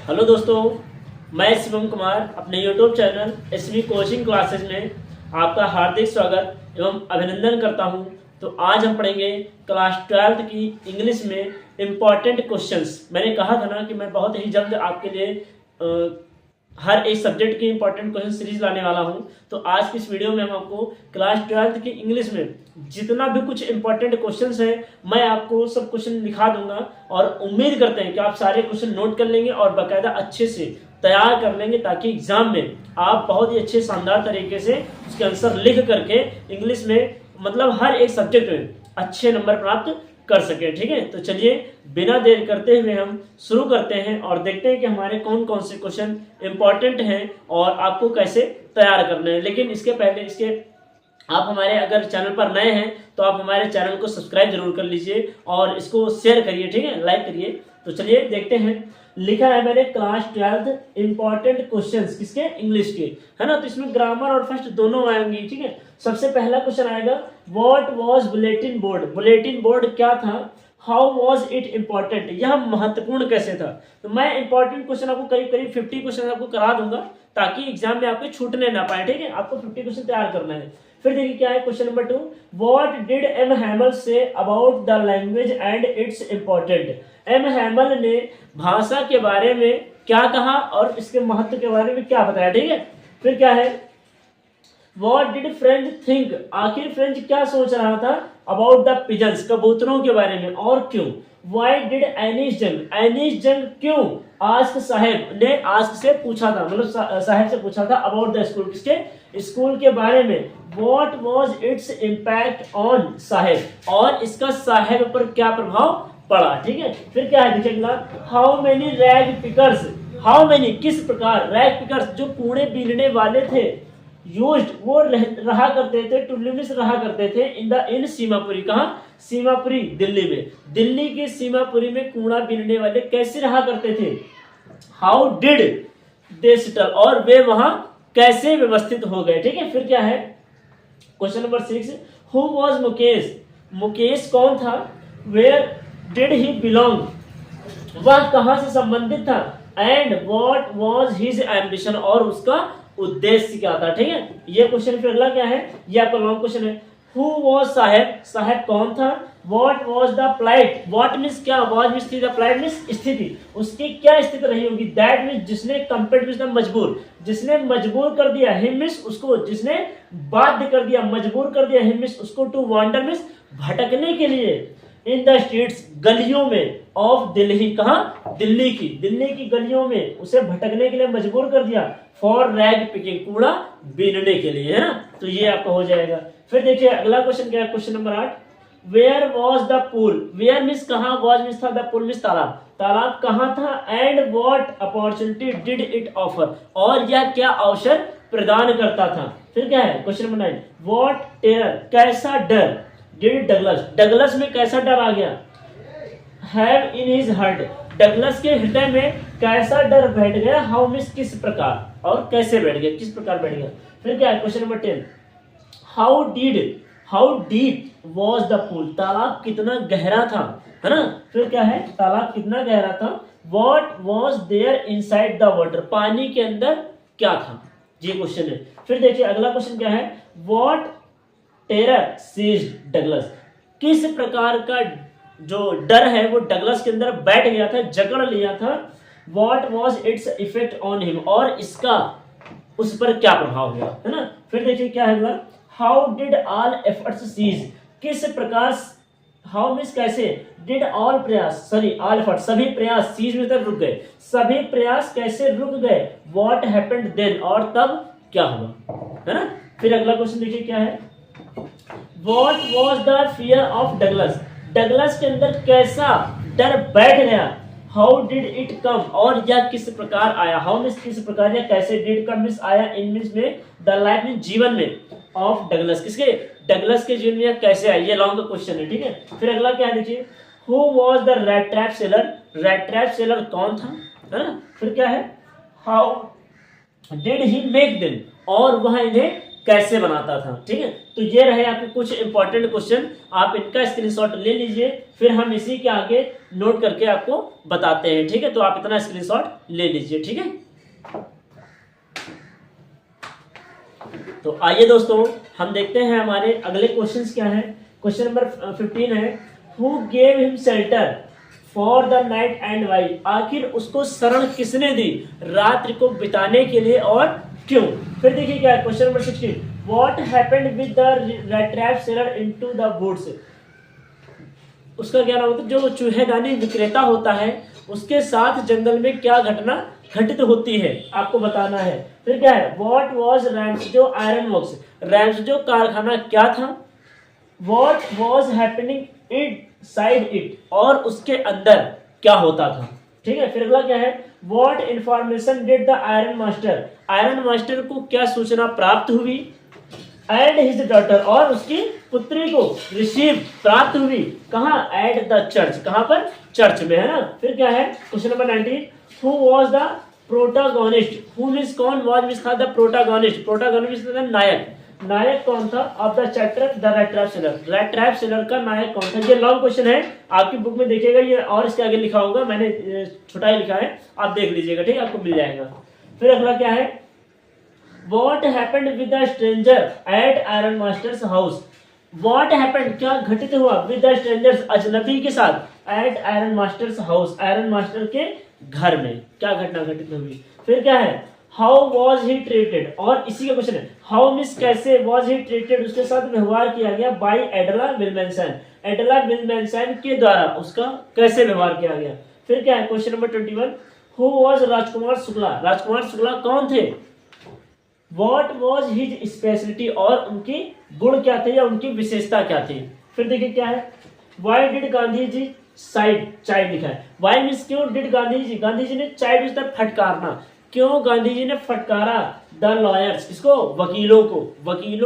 Hello दोस्तों, मैं शिवम कुमार अपने YouTube channel SV coaching classes में आपका हार्दिक स्वागत एवं अभिनंदन करता हूं। तो आज हम पढ़ेंगे क्लास 12th की इंग्लिश में इम्पॉर्टेंट क्वेश्चंस। मैंने कहा था ना कि मैं बहुत ही जल्द आपके लिए हर एक सब्जेक्ट की इंपॉर्टेंट क्वेश्चन सीरीज लाने वाला हूं। तो आज की इस वीडियो में हम आपको क्लास 12th की इंग्लिश में जितना भी कुछ इंपॉर्टेंट क्वेश्चंस हैं मैं आपको सब क्वेश्चन दिखा दूंगा और उम्मीद करते हैं कि आप सारे क्वेश्चन नोट कर लेंगे और बाकायदा अच्छे से तैयार कर लेंगे, ताकि एग्जाम में आप बहुत ही अच्छे शानदार तरीके से उसके आंसर लिख करके इंग्लिश में मतलब हर एक सब्जेक्ट में अच्छे नंबर प्राप्त कर सके। ठीक है, तो चलिए बिना देर करते हुए हम शुरू करते हैं और देखते हैं कि हमारे कौन कौन से क्वेश्चन इंपॉर्टेंट हैं और आपको कैसे तैयार करने हैं। लेकिन इसके पहले आप हमारे अगर चैनल पर नए हैं तो आप हमारे चैनल को सब्सक्राइब जरूर कर लीजिए और इसको शेयर करिए, ठीक है, लाइक करिए। तो चलिए देखते हैं। लिखा है मैंने क्लास 12th इंपॉर्टेंट क्वेश्चंस, किसके? इंग्लिश के, है ना। तो इसमें ग्रामर और फर्स्ट दोनों आएंगी। ठीक है, सबसे पहला क्वेश्चन आएगा, what was bulletin board? Bulletin board क्या था? How was it important? यह महत्वपूर्ण कैसे था? तो मैं इंपॉर्टेंट क्वेश्चन आपको करीब करीब 50 क्वेश्चन आपको करा दूंगा, ताकि एग्जाम में आपके छूटने ना पाए। ठीक है, आपको 50 क्वेश्चन तैयार करना है। फिर देखिए क्या है question number 2, what did M Hamel say about the language and its important? M Hamel ने भाषा के बारे में क्या कहा और इसके महत्व के बारे में क्या बताया? ठीक है, फिर क्या है, व्हाट डिड फ्रेंच थिंक? आखिर फ्रेंच क्या सोच रहा था अबाउट द पिजन्स, कबूतरों के बारे में, और क्यों? व्हाई डिड एनिस जंग? एनिस जंग क्यों आस्क साहेब ने आस्क से पूछा था, मतलब साहेब से पूछा था अबाउट द स्कूल, किसके? स्कूल के बारे में। What was its impact on साहेब? और इसका साहेब पर क्या प्रभाव पड़ा? ठीक है, फिर क्या है देखिए अगला, how many rag pickers? How many किस प्रकार, रैग पिकर्स जो कूड़े बीनने वाले थे, यूज्ड वो रहा करते थे, टू लिव रहा करते थे, इन सीमापुरी, कहा? सीमापुरी दिल्ली में। दिल्ली की सीमापुरी में कूड़ा बीनने वाले कैसे रहा करते थे? How did they settle? और वे वहां कैसे व्यवस्थित हो गए? ठीक है, फिर क्या है question number 6, who was Mukesh? Mukesh कौन था? Where did he belong? वह कहां से संबंधित था? And what was his ambition? और उसका उद्देश्य क्या था? ठीक है, ये क्वेश्चन। फिर अगला क्या है, ये आपका लॉन्ग क्वेश्चन है, हु वाज साहेब? साहेब कौन था? What was the plight? What means क्या? वाज मींस थी, द प्लाइट मींस स्थिति, उसकी क्या स्थिति रही होगी? दैट मींस जिसने, कंपेल्ड मींस मजबूर, जिसने मजबूर कर दिया, हिम मींस उसको, जिसने बाध्य कर दिया, मजबूर कर दिया, हिम मींस उसको, टू वांडर मींस भटकने के लिए, इन द स्ट्रीट्स गलियों में, ऑफ दिल्ली, कहा? दिल्ली की गलियों में उसे भटकने के लिए मजबूर कर दिया, फॉर रैग पिकिंग, कूड़ा बीनने के लिए, है ना। तो ये आपका हो जाएगा। फिर देखिए अगला क्वेश्चन क्या है, question number 8, where was the pool? Where means कहाँ, वॉज मीन्स था, द पूल मीन्स तालाब, तालाब कहाँ था? And what opportunity did it offer? और यह क्या अवसर प्रदान करता था? फिर क्या है क्वेश्चन नंबर 9, व्हाट टेरर? कैसा डर? Did Douglas? डगलस में कैसा डर आ गया? Have in his heart? Douglas के हृदय में कैसा डर बैठ गया? हाउ मीन्स किस प्रकार, और कैसे बैठ गया, किस प्रकार बैठ गया? फिर क्या है question number 10, how deep was the pool? तालाब कितना गहरा था, है ना। फिर क्या है, तालाब कितना गहरा था? What was there inside the water? पानी के अंदर क्या था? ये क्वेश्चन है। फिर देखिए अगला क्वेश्चन क्या है, व्हाट टेरर सीज्ड डगलस? किस प्रकार का जो डर है वो डगलस के अंदर बैठ गया था, जकड़ लिया था? What was its effect on him? और इसका उस पर क्या प्रभाव हुआ, है ना। फिर देखिए क्या है, how did all efforts cease? किस प्रकार, हाउ मींस कैसे, डिड ऑल प्रयास, सॉरी ऑल एफर्ट सभी प्रयास, सीज में तक रुक गए, सभी प्रयास कैसे रुक गए? What happened then? और तब क्या हुआ, है ना। फिर अगला क्वेश्चन देखिए क्या है, what was the fear of Douglas? Douglas के अंदर कैसा डर बैठ गया? How did it come? और यह किस प्रकार आया? हाउ मींस किस प्रकार, या कैसे, डिड कम मींस आया, इन मींस में, द लाइफ मींस जीवन में, ऑफ डगलस किसके? डगलस के जीवन में कैसे आया? ये लॉन्ग क्वेश्चन है, ठीक है। फिर अगला क्या देखिए, who was the rat trap seller? Rat trap seller कौन था, है ना। फिर क्या है, how did he make them? और वह इन्हें कैसे बनाता था। ठीक है, तो ये रहे आपके कुछ इंपॉर्टेंट क्वेश्चन, आप इनका स्क्रीनशॉट ले लीजिए, फिर हम इसी के आगे नोट करके आपको बताते हैं। ठीक है, तो आप इतना स्क्रीनशॉट ले लीजिए। ठीक है, तो आइए दोस्तों हम देखते हैं हमारे अगले क्वेश्चंस क्या है। क्वेश्चन नंबर 15 है, who gave him shelter for the night and why, आखिर उसको शरण किसने दी रात्रि को बिताने के लिए और क्यों। फिर देखिए क्या है question number 16, what happened with the trap seller into the woods, उसका क्या नाम होता है, जो चूहेदानी विक्रेता होता है उसके साथ जंगल में क्या घटना घटित होती है, आपको बताना है। फिर क्या है, व्हाट वाज रैम्सजो आयरन वर्क्स, रैम्सजो कारखाना क्या था। What was happening inside it, और उसके अंदर क्या होता था। ठीक है, फिर अगला क्या है, what information did the iron master, iron master को क्या सूचना प्राप्त हुई। एंड हिज डॉटर, और उसकी पुत्री को रिसीव प्राप्त हुई कहाँ, एट द चर्च, कहाँ पर, चर्च में, है ना। फिर क्या है question number 19, who was the protagonist, who means कौन, वाज मींस था द प्रोटागोनिस्ट, प्रोटागोनिस्ट था नायक, नायक कौन था of the chapter the red trap seller, red trap seller का नायक कौन था। ये लॉन्ग क्वेश्चन है, आपकी बुक में देखिएगा ये, और इसके आगे लिखा होगा, मैंने छोटा ही लिखा है, आप देख लीजिएगा। ठीक है, आपको मिल जाएगा। फिर अगला क्या है, What happened with the stranger at Iron Master's house? What happened, क्या घटित हुआ with the strangers, अजनबी के साथ at Iron Master's house, Iron Master के घर में क्या घटना घटित हुई। फिर क्या है, How was he treated, और इसी का क्वेश्चन है, How मींस कैसे, was he treated उसके साथ व्यवहार किया गया by एडला विल्मेंसन, एडला विल्मेंसन के द्वारा उसका कैसे व्यवहार किया गया। फिर क्या है question number 21, Who was Rajkumar Shukla, Rajkumar Shukla कौन थे। What was his specialty, और उनकी गुण क्या थे या उनकी विशेषता क्या थी। फिर देखिए क्या है, Why did Gandhi ji chide लिखा है, Why मीन्स क्यों, did गांधी जी ने चाइड मीन्स फटकारना, क्यों गांधी जी ने फटकारा द लॉयर्स, इसको वकीलों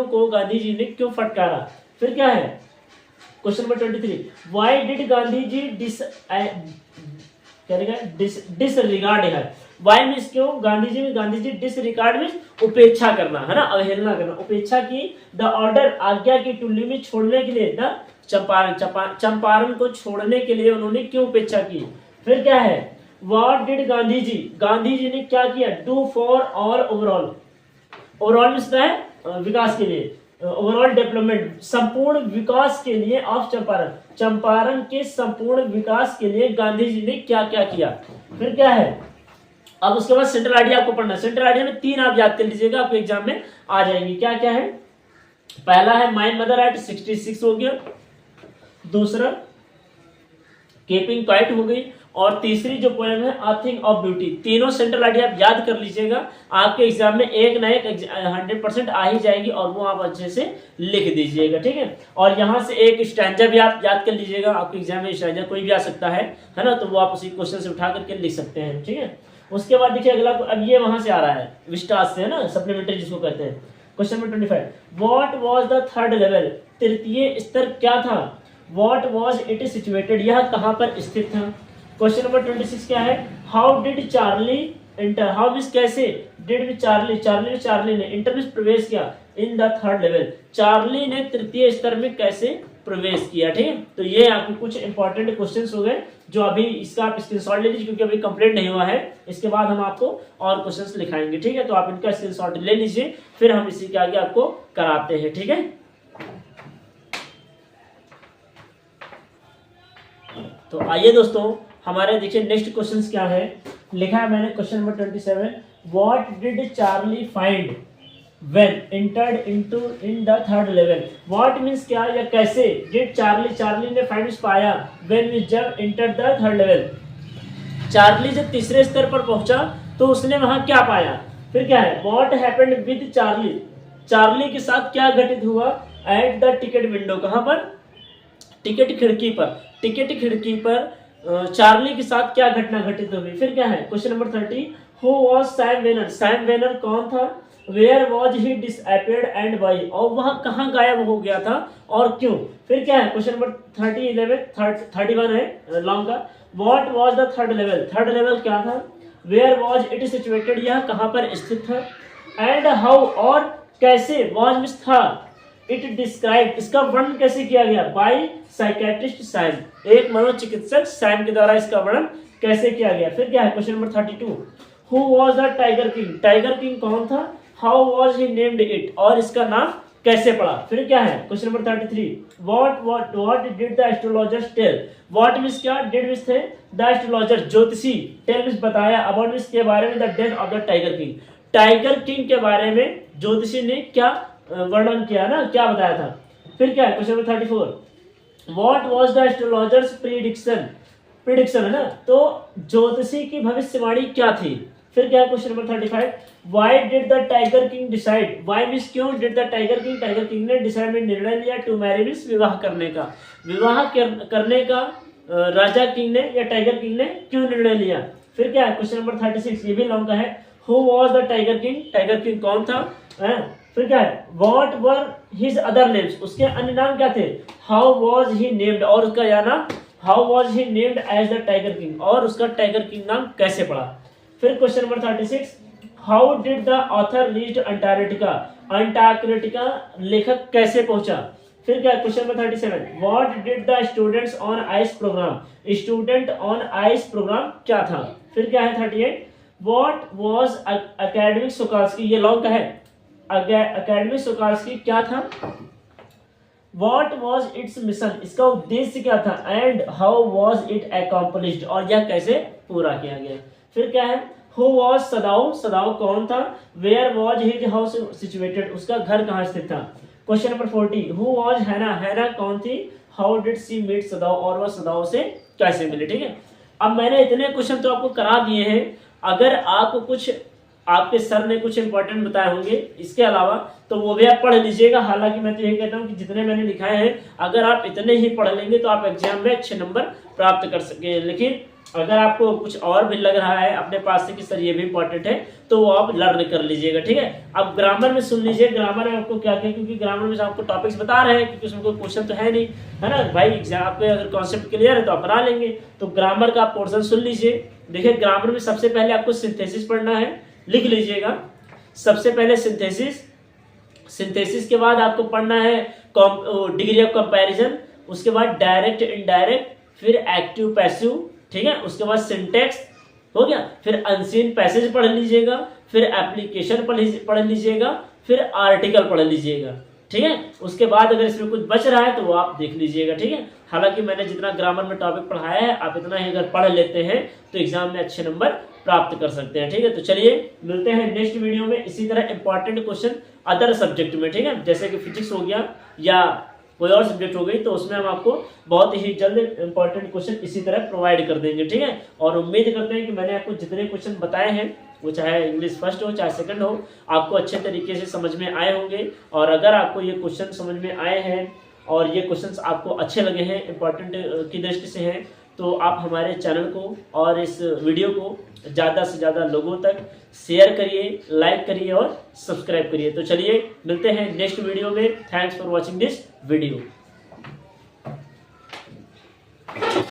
को गांधी जी ने क्यों फटकारा। फिर क्या है question number 23, Why did Gandhi ji disregard है, वाई मीन्स क्यों, गांधी जी डिसरिगार्ड मीन्स उपेक्षा करना, है ना, अवहेलना करना, उपेक्षा की द ऑर्डर, आज्ञा की टू लीव में छोड़ने के लिए, द चंपारण को छोड़ने के लिए उन्होंने क्यों उपेक्षा की। फिर क्या है, व्हाट डिड गांधी जी ने क्या किया, do for all overall, overall means है विकास के लिए, ओवरऑल डेवलपमेंट, संपूर्ण विकास के लिए ऑफ चंपारण के संपूर्ण विकास के लिए गांधी जी ने क्या क्या किया। फिर क्या है, अब उसके बाद सेंट्रल आइडिया आपको पढ़ना है, सेंट्रल आइडिया में 3 आप याद कर लीजिएगा, आपके एग्जाम में आ जाएंगे। क्या क्या है, पहला है माय मदर एट 66 हो गया, दूसरा कीपिंग क्वाइट हो गई, और तीसरी जो पोएम है अ थिंग ऑफ ब्यूटी। तीनों सेंट्रल आइडिया आप याद कर लीजिएगा, आपके एग्जाम में एक ना एक 100% आ ही जाएगी, और वो आप अच्छे से लिख दीजिएगा। ठीक है, और यहाँ से एक स्टैंजा भी आप याद कर लीजिएगा, आपके एग्जाम में स्टैंजा कोई भी आ सकता है ना, तो वो आप उसी क्वेश्चन से उठा करके लिख सकते हैं। ठीक है, उसके बाद देखिए अगला, अब ये वहां से आ रहा है विस्टास से, है ना, सप्लीमेंट्री जिसको कहते हैं। Question number 25, what was the third level, तृतीय स्तर क्या था। व्हाट वाज इट सिचुएटेड, यह कहां पर स्थित था। क्वेश्चन नंबर 26 क्या है, how did Charlie inter, how means कैसे, डिड में चार्ली ने इंटर मींस प्रवेश किया in the third level, Charlie ने तृतीय स्तर में कैसे प्रवेश किया। ठीक है, तो ये आपके कुछ इंपॉर्टेंट क्वेश्चंस हो गए, जो अभी इसका आप स्क्रीनशॉट ले लीजिए, क्योंकि अभी कंप्लीट नहीं हुआ है, इसके बाद हम आपको और क्वेश्चंस लिखाएंगे। ठीक है, तो आप इनका स्क्रीनशॉट ले लीजिए, फिर हम इसी के आगे आपको कराते हैं। ठीक है, तो आइए दोस्तों हमारे देखिए नेक्स्ट क्वेश्चंस क्या है, लिखा है मैंने question number 27, what did Charlie find when entered into in the third level, what means क्या या कैसे, did चार्ली ने फाइंड पाया when we जब entered the third level, Charlie जब तीसरे स्तर पर पहुंचा तो उसने वहां क्या पाया। फिर क्या है, what happened with चार्ली के साथ क्या घटित हुआ at the ticket window, कहां पर, टिकट खिड़की पर चार्ली के साथ क्या घटना घटित हुई। फिर क्या है question number 30, who was Sam Wenner कौन था, where was he disappeared and why, और वह कहाँ गायब हो गया था और क्यों। फिर क्या है क्वेश्चन नंबर 31 है लॉन्ग का, what was the third level क्या था, वेयर वॉज इट सिचुएटेड, यह कहाँ पर स्थित था, एंड हाउ, और कैसे, वॉज मीन्स था, इट डिस्क्राइब इसका वर्णन कैसे किया गया, बाय साइकेट्रिस्ट सैम, एक मनोचिकित्सक सैम के द्वारा इसका वर्णन कैसे किया गया। फिर क्या है question number 32, who was the tiger king, tiger king कौन था, how was he named it, और इसका नाम कैसे पड़ा। फिर क्या है question number 33, what did the astrologers tell, what means क्या, डिड मींस थे, द एस्ट्रोलॉजर ज्योतिषी, टेल मींस बताया, अबाउट मींस के बारे में, the death of the tiger king, tiger king के बारे में ज्योतिषी ने क्या वर्णन किया ना, क्या बताया था। फिर क्या है question number 34, what was the astrologers prediction है ना, तो ज्योतिषी की भविष्यवाणी क्या थी। फिर क्या है question number 35, why did the tiger king decide, why means क्यों, डिड द टाइगर किंग ने डिसाइड में निर्णय लिया, टू मैरी मींस विवाह करने का, करने का राजा किंग ने या टाइगर किंग ने क्यों निर्णय लिया। फिर क्या है क्वेश्चन नंबर 36, ये भी लॉन्ग का है, who was the tiger king कौन था। फिर क्या है, what were his other names, उसके अन्य नाम क्या थे, हाउ वाज ही नेम्ड, और उसका या नाम, how was he named as the tiger king, और उसका टाइगर किंग नाम कैसे पड़ा। फिर question number 36, how did the author reach Antarctica, लेखक कैसे पहुंचा। फिर क्या क्वेश्चन नंबर 37, what did the students on ice programme, student on ice programme क्या था। फिर क्या है 38, व्हाट वाज एकेडमिक सोकाल्स्की, ये लॉन्ग का है, एकेडमिक सोकाल्स्की क्या था, व्हाट वाज इट्स मिशन, इसका उद्देश्य क्या था, and how was it accomplished, और यह कैसे पूरा किया गया। फिर क्या है, हु वाज सदाऊ कौन था, where was his house situated, उसका घर कहाँ स्थित था। क्वेश्चन नंबर 40, हु वाज हैना कौन थी, हाउ डिड सी मीट सदाऊ, और वह सदाऊ से कैसे मिले। ठीक है, अब मैंने इतने क्वेश्चन तो आपको करा दिए हैं, अगर आपको कुछ आपके सर ने कुछ इंपॉर्टेंट बताए होंगे इसके अलावा तो वो भी आप पढ़ लीजिएगा। हालांकि मैं तो यही कहता हूँ कि जितने मैंने लिखाए हैं अगर आप इतने ही पढ़ लेंगे तो आप एग्जाम में अच्छे नंबर प्राप्त कर सकें। लेकिन अगर आपको कुछ और भी लग रहा है अपने पास से कि सर ये भी इंपॉर्टेंट है तो वो आप लर्न कर लीजिएगा। ठीक है, अब ग्रामर में सुन लीजिए, ग्रामर में आपको क्या क्या, क्योंकि ग्रामर में आपको टॉपिक्स बता रहे हैं, क्योंकि उसमें कोई क्वेश्चन तो है नहीं, है ना भाई। एग्जाम आपके अगर कॉन्सेप्ट क्लियर है तो आप बना लेंगे। तो ग्रामर का पोर्शन सुन लीजिए। देखिए, ग्रामर में सबसे पहले आपको सिंथेसिस पढ़ना है, लिख लीजिएगा। सबसे पहले सिंथेसिस के बाद आपको पढ़ना है डिग्री ऑफ कंपैरिजन, उसके बाद डायरेक्ट इनडायरेक्ट, फिर एक्टिव पैसिव, ठीक है, उसके बाद सिंटेक्स हो गया, फिर अनसीन पैसेज पढ़ लीजिएगा, फिर एप्लीकेशन पढ़ लीजिएगा, फिर आर्टिकल पढ़ लीजिएगा। ठीक है, उसके बाद अगर इसमें कुछ बच रहा है तो वो आप देख लीजिएगा। ठीक है, हालांकि मैंने जितना ग्रामर में टॉपिक पढ़ाया है आप इतना ही अगर पढ़ लेते हैं तो एग्जाम में अच्छे नंबर प्राप्त कर सकते हैं। ठीक है, तो चलिए मिलते हैं नेक्स्ट वीडियो में इसी तरह इंपॉर्टेंट क्वेश्चन अदर सब्जेक्ट में। ठीक है, जैसे कि फिजिक्स हो गया या कोई और सब्जेक्ट हो गई, तो उसमें हम आपको बहुत ही जल्द इंपॉर्टेंट क्वेश्चन इसी तरह प्रोवाइड कर देंगे। ठीक है, और उम्मीद करते हैं कि मैंने आपको जितने क्वेश्चन बताए हैं वो चाहे इंग्लिश फर्स्ट हो चाहे सेकंड हो, आपको अच्छे तरीके से समझ में आए होंगे। और अगर आपको ये क्वेश्चन समझ में आए हैं और ये क्वेश्चंस आपको अच्छे लगे हैं, इंपॉर्टेंट की दृष्टि से हैं, तो आप हमारे चैनल को और इस वीडियो को ज़्यादा से ज़्यादा लोगों तक शेयर करिए, लाइक करिए और सब्सक्राइब करिए। तो चलिए मिलते हैं नेक्स्ट वीडियो में। Thanks for watching this video.